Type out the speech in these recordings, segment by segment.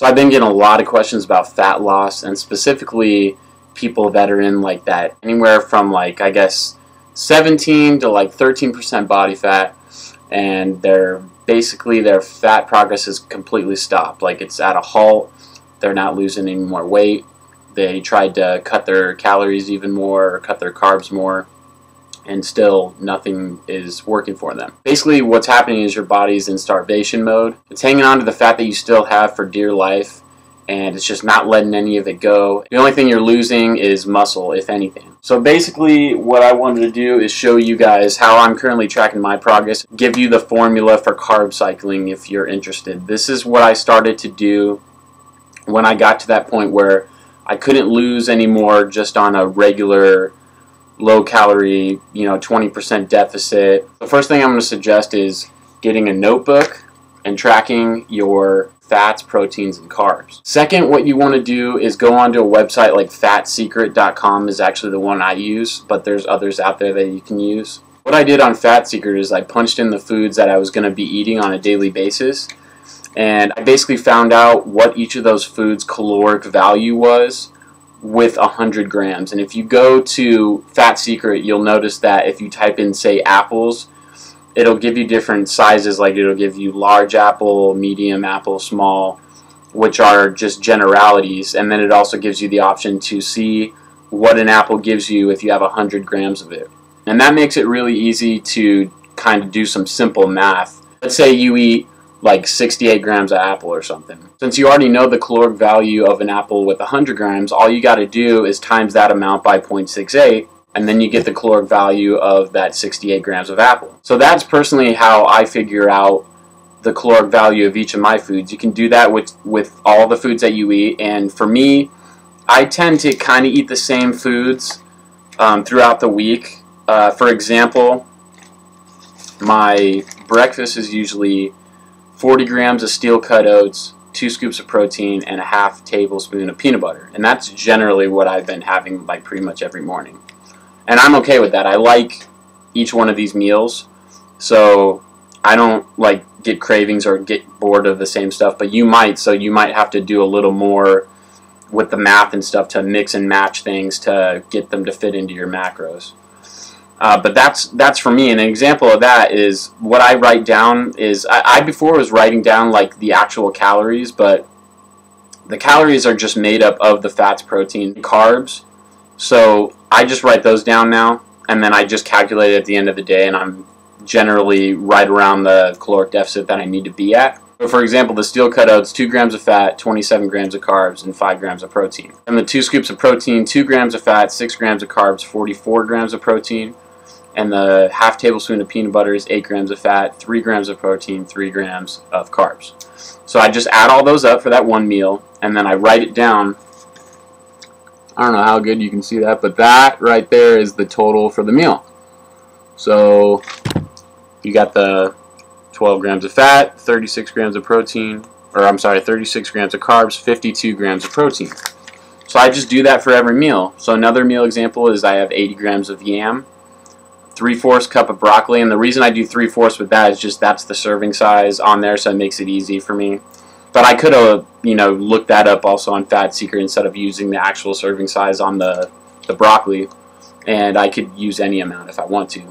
So I've been getting a lot of questions about fat loss, and specifically people that are in like that anywhere from like, I guess, 17 to like 13% body fat, and they're basically their fat progress is completely stopped. Like it's at a halt. They're not losing any more weight. They tried to cut their calories even more or cut their carbs more, and still nothing is working for them. Basically what's happening is your body's in starvation mode. It's hanging on to the fat that you still have for dear life, and it's just not letting any of it go. The only thing you're losing is muscle, if anything. So basically what I wanted to do is show you guys how I'm currently tracking my progress, give you the formula for carb cycling if you're interested. This is what I started to do when I got to that point where I couldn't lose anymore just on a regular low calorie, 20% deficit. The first thing I'm going to suggest is getting a notebook and tracking your fats, proteins, and carbs. Second, what you want to do is go onto a website like fatsecret.com is actually the one I use, but there's others out there that you can use. What I did on Fat Secret is I punched in the foods that I was going to be eating on a daily basis, and I basically found out what each of those foods' caloric value was with 100 grams. And if you go to Fat Secret, you'll notice that if you type in, say, apples, it'll give you different sizes. Like it'll give you large apple, medium apple, small, which are just generalities. And then it also gives you the option to see what an apple gives you if you have 100 grams of it. And that makes it really easy to kind of do some simple math. Let's say you eat like 68 grams of apple or something. Since you already know the caloric value of an apple with 100 grams, all you got to do is times that amount by 0.68, and then you get the caloric value of that 68 grams of apple. So that's personally how I figure out the caloric value of each of my foods. You can do that with all the foods that you eat, and for me, I tend to kind of eat the same foods throughout the week. For example, my breakfast is usually 40 grams of steel-cut oats, 2 scoops of protein, and a half tablespoon of peanut butter. And that's generally what I've been having like pretty much every morning. And I'm okay with that. I like each one of these meals, so I don't like get cravings or get bored of the same stuff, but you might, so you might have to do a little more with the math and stuff to mix and match things to get them to fit into your macros. But that's for me. And an example of that is what I write down is, I before was writing down like the actual calories, but the calories are just made up of the fats, protein, and carbs. So I just write those down now, and then I just calculate it at the end of the day, and I'm generally right around the caloric deficit that I need to be at. So for example, the steel-cut oats, 2 grams of fat, 27 grams of carbs, and 5 grams of protein. And the 2 scoops of protein, 2 grams of fat, 6 grams of carbs, 44 grams of protein. And the half tablespoon of peanut butter is 8 grams of fat, 3 grams of protein, 3 grams of carbs. So I just add all those up for that one meal, and then I write it down. I don't know how good you can see that, but that right there is the total for the meal. So you got the 12 grams of fat, 36 grams of protein, or I'm sorry, 36 grams of carbs, 52 grams of protein. So I just do that for every meal. So another meal example is I have 80 grams of yam, 3/4 cup of broccoli, and the reason I do 3/4 with that is just that's the serving size on there, so it makes it easy for me. But I could have, looked that up also on Fat Secret instead of using the actual serving size on the broccoli, and I could use any amount if I want to.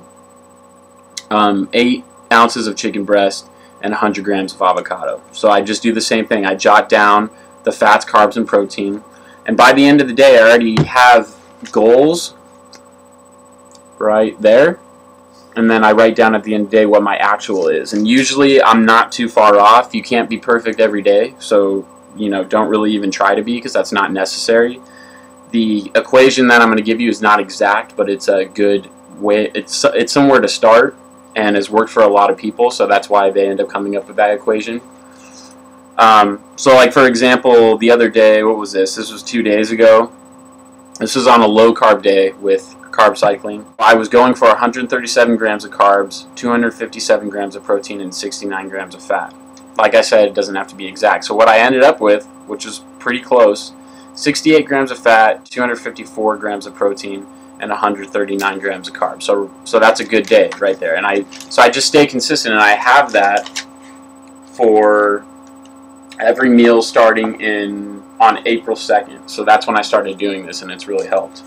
8 ounces of chicken breast and 100 grams of avocado. So I just do the same thing. I jot down the fats, carbs, and protein, and by the end of the day, I already have goals right there, and then I write down at the end of the day what my actual is, and usually I'm not too far off. You can't be perfect every day, so don't really even try to be, because that's not necessary. The equation that I'm going to give you is not exact, but it's a good way, it's somewhere to start, and has worked for a lot of people, so that's why they end up coming up with that equation. So like for example, the other day, what was this? This was 2 days ago. This was on a low carb day with carb cycling. I was going for 137 grams of carbs, 257 grams of protein, and 69 grams of fat. Like I said, it doesn't have to be exact. So what I ended up with, which was pretty close, 68 grams of fat, 254 grams of protein, and 139 grams of carbs. So that's a good day right there. And I just stay consistent, and I have that for every meal starting on April 2nd. So that's when I started doing this, and it's really helped.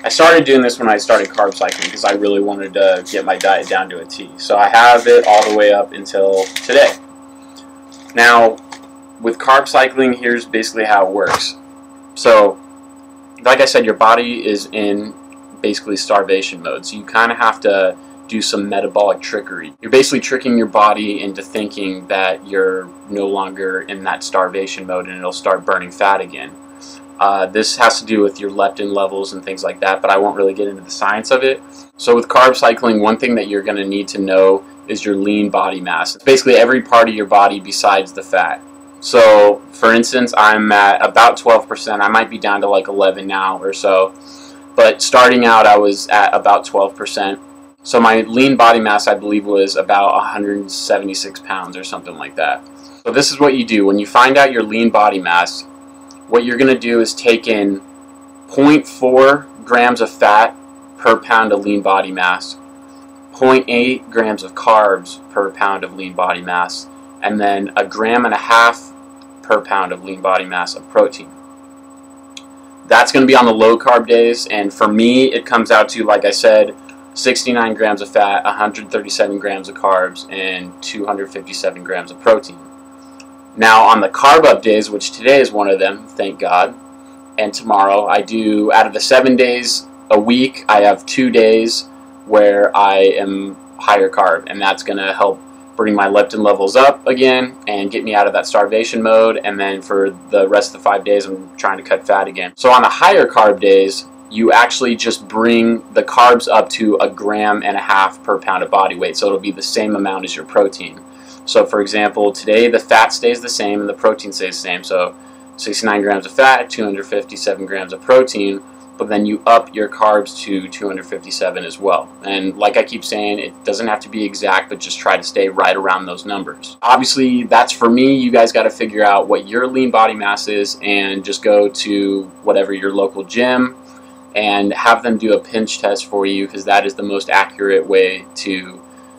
I started doing this when I started carb cycling because I really wanted to get my diet down to a T. So I have it all the way up until today. Now, with carb cycling, here's basically how it works. So, like I said, your body is in basically starvation mode. So you kind of have to do some metabolic trickery. You're basically tricking your body into thinking that you're no longer in that starvation mode and it'll start burning fat again. This has to do with your leptin levels and things like that, but I won't really get into the science of it. So with carb cycling, one thing that you're going to need to know is your lean body mass. It's basically every part of your body besides the fat. So for instance, I'm at about 12%. I might be down to like 11 now or so, but starting out I was at about 12%. So my lean body mass, I believe, was about 176 pounds or something like that. So this is what you do. When you find out your lean body mass, what you're going to do is take in 0.4 grams of fat per pound of lean body mass, 0.8 grams of carbs per pound of lean body mass, and then 1.5 grams per pound of lean body mass of protein. That's going to be on the low carb days, and for me it comes out to, like I said, 69 grams of fat, 137 grams of carbs, and 257 grams of protein. Now on the carb up days, which today is one of them, thank God, and tomorrow, I do, out of the 7 days a week, I have 2 days where I am higher carb, and that's going to help bring my leptin levels up again and get me out of that starvation mode, and then for the rest of the 5 days I'm trying to cut fat again. So on the higher carb days, you actually just bring the carbs up to 1.5 grams per pound of body weight, so it'll be the same amount as your protein. So for example, today the fat stays the same and the protein stays the same, so 69 grams of fat, 257 grams of protein, but then you up your carbs to 257 as well. And like I keep saying, it doesn't have to be exact, but just try to stay right around those numbers. Obviously, that's for me. You guys got to figure out what your lean body mass is and just go to whatever your local gym and have them do a pinch test for you, because that is the most accurate way to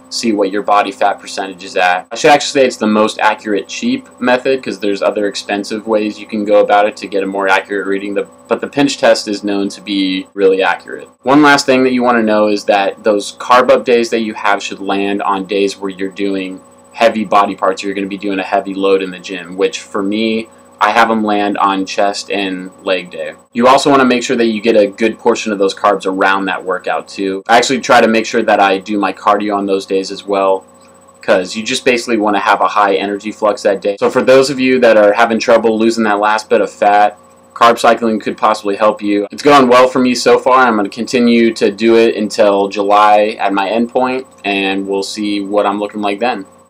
see what your body fat percentage is at. I should actually say it's the most accurate cheap method, because there's other expensive ways you can go about it to get a more accurate reading, but the pinch test is known to be really accurate. One last thing that you want to know is that those carb up days that you have should land on days where you're doing heavy body parts. You're going to be doing a heavy load in the gym, which for me, I have them land on chest and leg day. You also want to make sure that you get a good portion of those carbs around that workout too. I actually try to make sure that I do my cardio on those days as well, because you just basically want to have a high energy flux that day. So for those of you that are having trouble losing that last bit of fat, carb cycling could possibly help you. It's going well for me so far. I'm going to continue to do it until July at my end point, and we'll see what I'm looking like then.